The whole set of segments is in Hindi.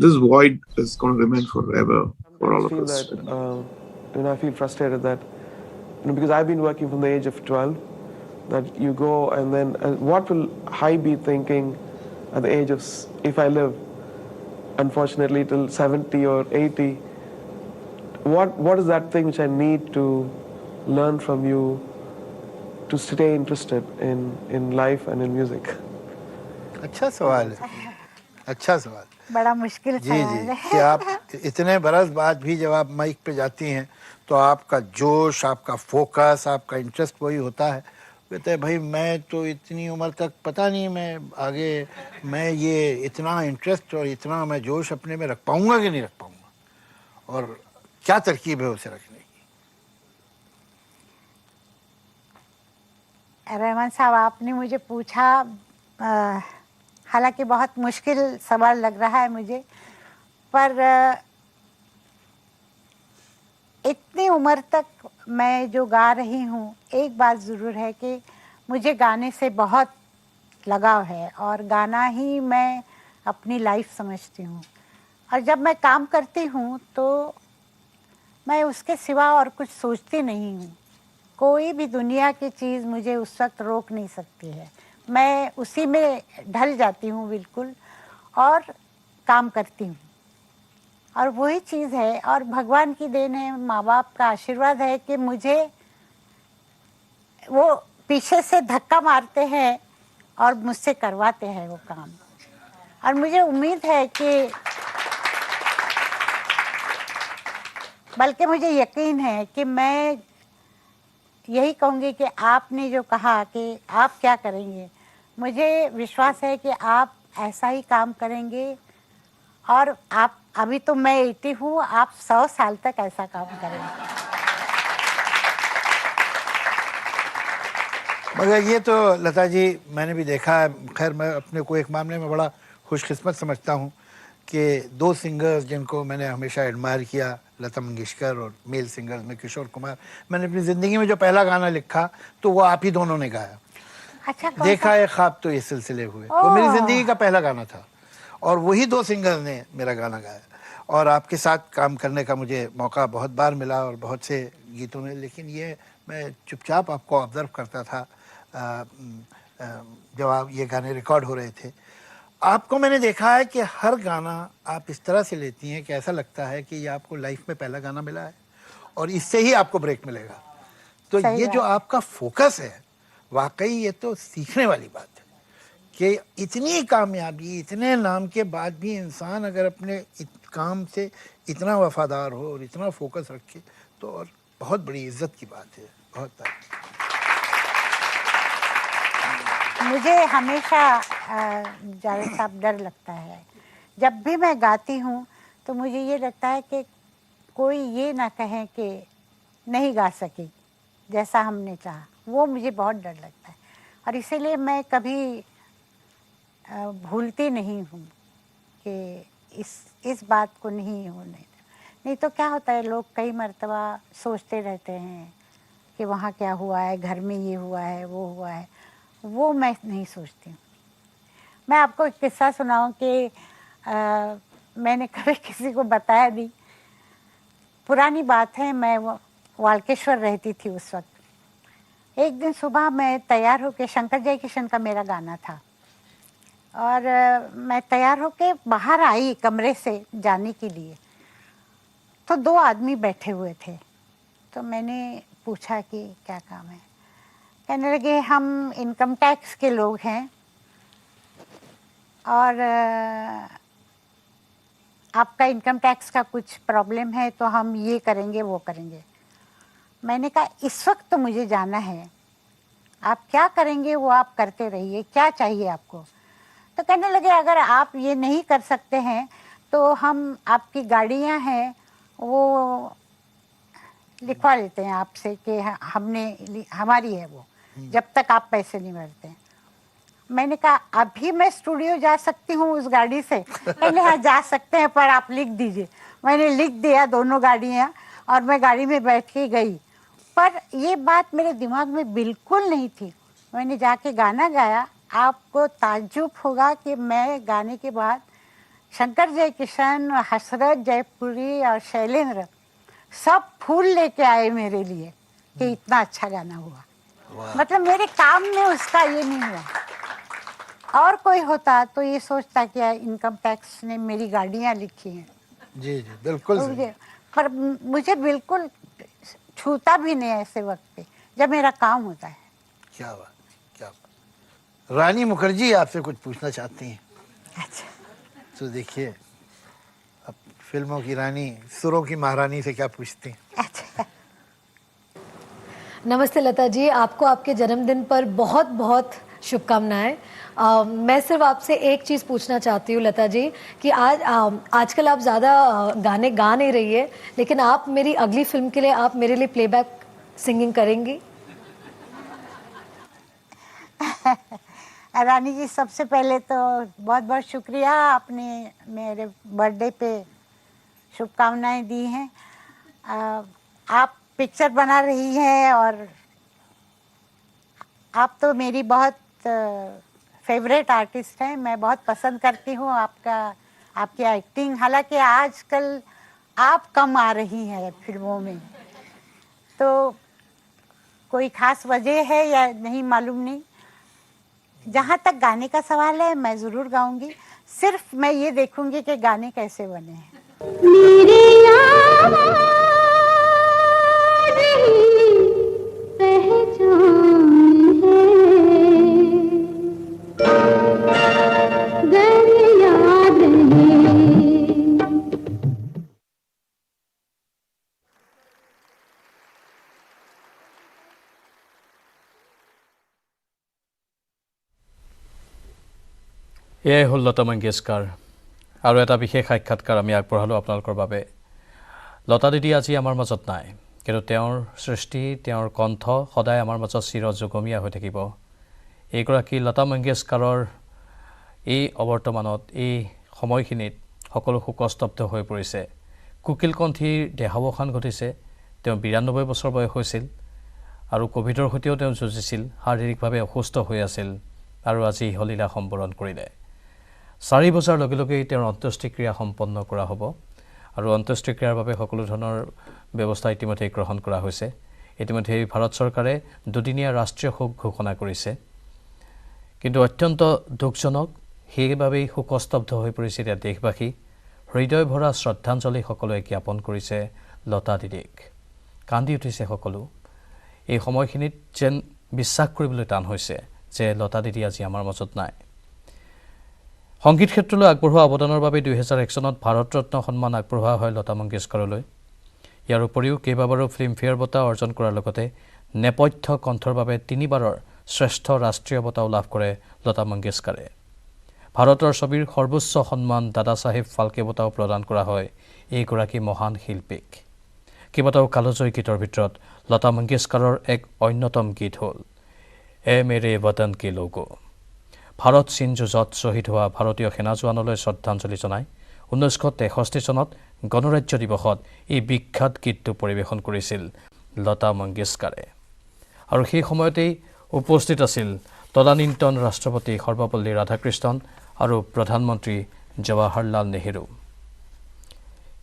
this void is going to remain forever for Sometimes all of feel us. that I feel frustrated that because I've been working from the age of 12, that you go and then what will I be thinking at the age of if I live unfortunately till 70 or 80, what is that thing which I need to learn from you to stay interested in life and in music? अच्छा सवाल है, अच्छा सवाल। बड़ा मुश्किल जी जी, सवाल कि है। आप इतने बरस बाद भी जब आप माइक पे जाती हैं तो आपका जोश, आपका फोकस, आपका इंटरेस्ट वही होता है। कहते हैं भाई मैं तो इतनी उम्र तक पता नहीं मैं आगे मैं ये इतना इंटरेस्ट और इतना मैं जोश अपने में रख पाऊंगा कि नहीं रख पाऊंगा, और क्या तरकीब है उसे रखने की। रहमान साहब, आपने मुझे पूछा, हालांकि बहुत मुश्किल सवाल लग रहा है मुझे, पर इतनी उम्र तक मैं जो गा रही हूँ, एक बात ज़रूर है कि मुझे गाने से बहुत लगाव है और गाना ही मैं अपनी लाइफ समझती हूँ। और जब मैं काम करती हूँ तो मैं उसके सिवा और कुछ सोचती नहीं हूँ। कोई भी दुनिया की चीज़ मुझे उस वक्त रोक नहीं सकती है। मैं उसी में ढल जाती हूँ बिल्कुल और काम करती हूँ, और वही चीज़ है। और भगवान की देन है, माँ बाप का आशीर्वाद है कि मुझे वो पीछे से धक्का मारते हैं और मुझसे करवाते हैं वो काम। और मुझे उम्मीद है कि, बल्कि मुझे यकीन है कि मैं यही कहूँगी कि आपने जो कहा कि आप क्या करेंगे, मुझे विश्वास है कि आप ऐसा ही काम करेंगे। और आप अभी तो मैं 80 हूँ, आप 100 साल तक ऐसा काम करेंगे। मगर ये तो लता जी मैंने भी देखा है। खैर मैं अपने को एक मामले में बड़ा खुशकिस्मत समझता हूँ कि दो सिंगर्स जिनको मैंने हमेशा एडमायर किया, लता मंगेशकर और मेल सिंगर्स में किशोर कुमार, मैंने अपनी ज़िंदगी में जो पहला गाना लिखा तो वो आप ही दोनों ने गाया। अच्छा, देखा है ख्वाब तो ये सिलसिले हुए, वो मेरी ज़िंदगी का पहला गाना था और वही दो सिंगर्स ने मेरा गाना गाया। और आपके साथ काम करने का मुझे मौका बहुत बार मिला और बहुत से गीतों में, लेकिन ये मैं चुपचाप आपको ऑब्ज़र्व करता था जब आप ये गाने रिकॉर्ड हो रहे थे। आपको मैंने देखा है कि हर गाना आप इस तरह से लेती हैं कि ऐसा लगता है कि ये आपको लाइफ में पहला गाना मिला है और इससे ही आपको ब्रेक मिलेगा। तो ये जो आपका फोकस है, वाकई ये तो सीखने वाली बात है कि इतनी कामयाबी, इतने नाम के बाद भी इंसान अगर अपने काम से इतना वफादार हो और इतना फोकस रखे तो और बहुत बड़ी इज्जत की बात है। बहुत मुझे हमेशा जावेद साहब डर लगता है, जब भी मैं गाती हूँ तो मुझे ये लगता है कि कोई ये ना कहे कि नहीं गा सकी जैसा हमने चाहा। वो मुझे बहुत डर लगता है और इसीलिए मैं कभी भूलती नहीं हूँ कि इस बात को नहीं होने। नहीं तो क्या होता है, लोग कई मर्तबा सोचते रहते हैं कि वहाँ क्या हुआ है, घर में ये हुआ है, वो हुआ है। वो मैं नहीं सोचती हूँ। मैं आपको एक किस्सा सुनाऊँ कि मैंने कभी किसी को बताया नहीं। पुरानी बात है, मैं वाल्केश्वर रहती थी उस वक्त। एक दिन सुबह मैं तैयार होके, शंकर जयकिशन का मेरा गाना था, और मैं तैयार होके बाहर आई कमरे से जाने के लिए, तो दो आदमी बैठे हुए थे। तो मैंने पूछा कि क्या काम है। कहने लगे हम इनकम टैक्स के लोग हैं और आपका इनकम टैक्स का कुछ प्रॉब्लम है तो हम ये करेंगे वो करेंगे। मैंने कहा इस वक्त तो मुझे जाना है, आप क्या करेंगे वो आप करते रहिए, क्या चाहिए आपको। तो कहने लगे अगर आप ये नहीं कर सकते हैं तो हम आपकी गाड़ियां हैं वो लिखवा लेते हैं आपसे कि हमने हमारी है वो, जब तक आप पैसे नहीं भरते हैं। मैंने कहा अभी मैं स्टूडियो जा सकती हूँ उस गाड़ी से। कहने हाँ जा सकते हैं पर आप लिख दीजिए। मैंने लिख दिया दोनों गाड़ियाँ और मैं गाड़ी में बैठ के गई। पर ये बात मेरे दिमाग में बिल्कुल नहीं थी। मैंने जाके गाना गाया। आपको ताज्जुब होगा कि मैं गाने के बाद शंकर जयकिशन, हसरत जयपुरी और शैलेंद्र सब फूल लेके आए मेरे लिए कि इतना अच्छा गाना हुआ। मतलब मेरे काम में उसका ये नहीं हुआ। और कोई होता तो ये सोचता कि इनकम टैक्स ने मेरी गाड़ियाँ लिखी हैं। जी जी बिल्कुल तो सही। पर मुझे बिल्कुल छूता भी नहीं ऐसे वक्त पे जब मेरा काम होता है। क्या बात, क्या बात। रानी मुखर्जी आपसे कुछ पूछना चाहती हैं। अच्छा, तो देखिए, अब फिल्मों की रानी, सुरों की महारानी से क्या पूछती हैं? अच्छा। नमस्ते लता जी, आपको आपके जन्मदिन पर बहुत बहुत शुभकामनाएं। मैं सिर्फ आपसे एक चीज़ पूछना चाहती हूँ लता जी कि आजकल आप ज़्यादा गाने गा नहीं रही है, लेकिन आप मेरी अगली फिल्म के लिए आप मेरे लिए प्लेबैक सिंगिंग करेंगी? रानी जी, सबसे पहले तो बहुत बहुत शुक्रिया, आपने मेरे बर्थडे पे शुभकामनाएं दी हैं। आप पिक्चर बना रही हैं और आप तो मेरी बहुत फेवरेट आर्टिस्ट हैं। मैं बहुत पसंद करती हूँ आपकी एक्टिंग। हालांकि आजकल आप कम आ रही हैं फिल्मों में, तो कोई खास वजह है या नहीं मालूम नहीं। जहाँ तक गाने का सवाल है, मैं ज़रूर गाऊंगी। सिर्फ मैं ये देखूंगी कि गाने कैसे बने हैं। এয়াই হ'ল লতা মংগেশকাৰ আৰু এটা বিশেষ সাক্ষাৎকাৰ আমি আগবঢ়ালোঁ আপোনালোকৰ বাবে। লতা দিদি আজি আমাৰ মাজত নাই, কিন্তু তেওঁৰ সৃষ্টি, তেওঁৰ কণ্ঠ সদায় আমাৰ মাজত চিৰ যুগমীয়া হৈ থাকিব। এইগৰাকী লতা মংগেশকাৰৰ এই অৱৰ্তমানত, এই সময়খিনিত সকলো শোকস্তব্ধ হৈ পৰিছে। কুকিল কণ্ঠীৰ দেহাৱসান ঘটিছে। তেওঁ 92 বছৰ বয়স হৈছিল আৰু কোভিডৰ সৈতেও তেওঁ যুঁজিছিল, শাৰীৰিকভাৱে অসুস্থ হৈ আছিল আৰু আজি ইহলীলা সম্বৰণ কৰিলে। 4 বজাৰ লগে লগেই তেওঁৰ অন্ত্যেষ্টিক্ৰিয়া সম্পন্ন কৰা হ'ব আৰু অন্ত্যেষ্টিক্ৰিয়াৰ বাবে সকলো ধৰণৰ ব্যৱস্থা ইতিমধ্যে গ্ৰহণ কৰা হৈছে। ইতিমধ্যে ভাৰত চৰকাৰে দুদিনীয়া ৰাষ্ট্ৰীয় শোক ঘোষণা কৰিছে, কিন্তু অত্যন্ত দুখজনক, সেইবাবেই শোকস্তব্ধ হৈ পৰিছে এতিয়া দেশবাসী। হৃদয় ভৰা শ্ৰদ্ধাঞ্জলি সকলোৱে জ্ঞাপন কৰিছে লতা দিদিক। কান্দি উঠিছে সকলো। এই সময়খিনিত যেন বিশ্বাস কৰিবলৈ টান হৈছে যে লতা দিদি আজি আমাৰ মাজত নাই। সংগীত ক্ষেত্ৰলৈ আগবঢ়োৱা অৱদানৰ বাবে 2001 চনত ভাৰত ৰত্ন সন্মান আগবঢ়োৱা হয় লতা মংগেশকাৰলৈ। ইয়াৰ উপৰিও কেইবাবাৰো ফিল্মফেয়াৰ বঁটা অৰ্জন কৰাৰ লগতে নেপথ্য কণ্ঠৰ বাবে 3বাৰৰ শ্ৰেষ্ঠ ৰাষ্ট্ৰীয় বঁটাও লাভ কৰে লতা মংগেশকাৰে। ভাৰতৰ ছবিৰ সৰ্বোচ্চ সন্মান দাদা চাহেব ফাল্কে বঁটাও প্ৰদান কৰা হয় এইগৰাকী মহান শিল্পীক। কেইবাটাও কালজয়ী গীতৰ ভিতৰত লতা মংগেশকাৰৰ এক অন্যতম গীত হ'ল এ মেৰে বতন কে লোগো। ভাৰত চীন যুঁজত শ্বহীদ হোৱা ভাৰতীয় সেনা জোৱানলৈ শ্ৰদ্ধাঞ্জলি জনাই 1963 চনত গণৰাজ্য দিৱসত এই বিখ্যাত গীতটো পৰিৱেশন কৰিছিল লতা মংগেশকাৰে। আৰু সেই সময়তেই উপস্থিত আছিল তদানীন্তন ৰাষ্ট্ৰপতি সৰ্বপল্লী ৰাধাকৃষ্ণন আৰু প্ৰধানমন্ত্ৰী জৱাহৰলাল নেহেৰু।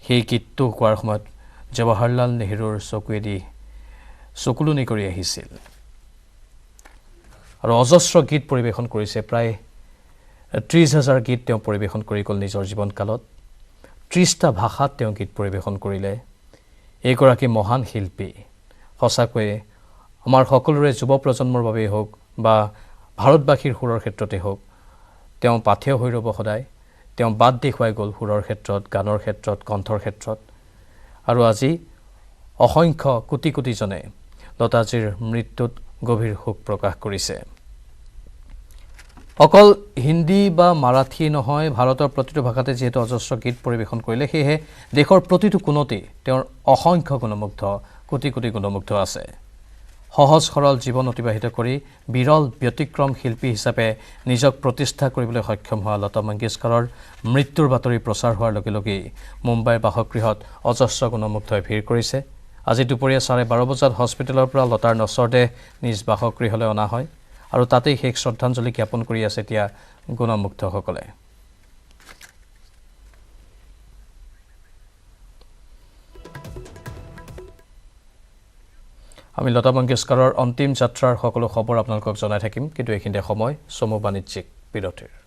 সেই গীতটো কোৱাৰ সময়ত জৱাহৰলাল নেহেৰুৰ চকুৱেদি চকুলনি কৰি আহিছিল আৰু অজস্ৰ গীত পৰিৱেশন কৰিছে। প্ৰায় 30,000 গীত তেওঁ পৰিৱেশন কৰি গ'ল নিজৰ জীৱনকালত। 30টা ভাষাত তেওঁ গীত পৰিৱেশন কৰিলে। এইগৰাকী মহান শিল্পী সঁচাকৈয়ে আমাৰ সকলোৰে যুৱ প্ৰজন্মৰ বাবেই হওক বা ভাৰতবাসীৰ সুৰৰ ক্ষেত্ৰতে হওক, তেওঁ পাথেয় হৈ ৰ'ব সদায়। তেওঁ বাট দেখুৱাই গ'ল সুৰৰ ক্ষেত্ৰত, গানৰ ক্ষেত্ৰত, কণ্ঠৰ ক্ষেত্ৰত। আৰু আজি অসংখ্য কোটি কোটিজনে লতাজীৰ মৃত্যুত গভীৰ শোক প্ৰকাশ কৰিছে। অকল হিন্দী বা মাৰাঠী নহয়, ভাৰতৰ প্ৰতিটো ভাষাতে যিহেতু অজস্ৰ গীত পৰিৱেশন কৰিলে, সেয়েহে দেশৰ প্ৰতিটো কোণতেই তেওঁৰ অসংখ্য গুণমুগ্ধ, কোটি কোটি গুণমুগ্ধ আছে। সহজ সৰল জীৱন অতিবাহিত কৰি বিৰল ব্যতিক্ৰম শিল্পী হিচাপে নিজক প্ৰতিষ্ঠা কৰিবলৈ সক্ষম হোৱা লতা মংগেশকাৰৰ মৃত্যুৰ বাতৰি প্ৰচাৰ হোৱাৰ লগে লগেই মুম্বাইৰ বাসগৃহত অজস্ৰ গুণমুগ্ধই ভিৰ কৰিছে। আজি দুপৰীয়া 12:30 বজাত হস্পিটেলৰ পৰা লতাৰ নশ্বৰ দেহ নিজ বাসগৃহলৈ অনা হয় আৰু তাতেই শেষ শ্ৰদ্ধাঞ্জলি জ্ঞাপন কৰি আছে এতিয়া গুণমুগ্ধসকলে। আমি লতা মংগেশকাৰৰ অন্তিম যাত্ৰাৰ সকলো খবৰ আপোনালোকক জনাই থাকিম কিন্তু এইখিনিতে সময় চমু বাণিজ্যিক বিৰতিৰ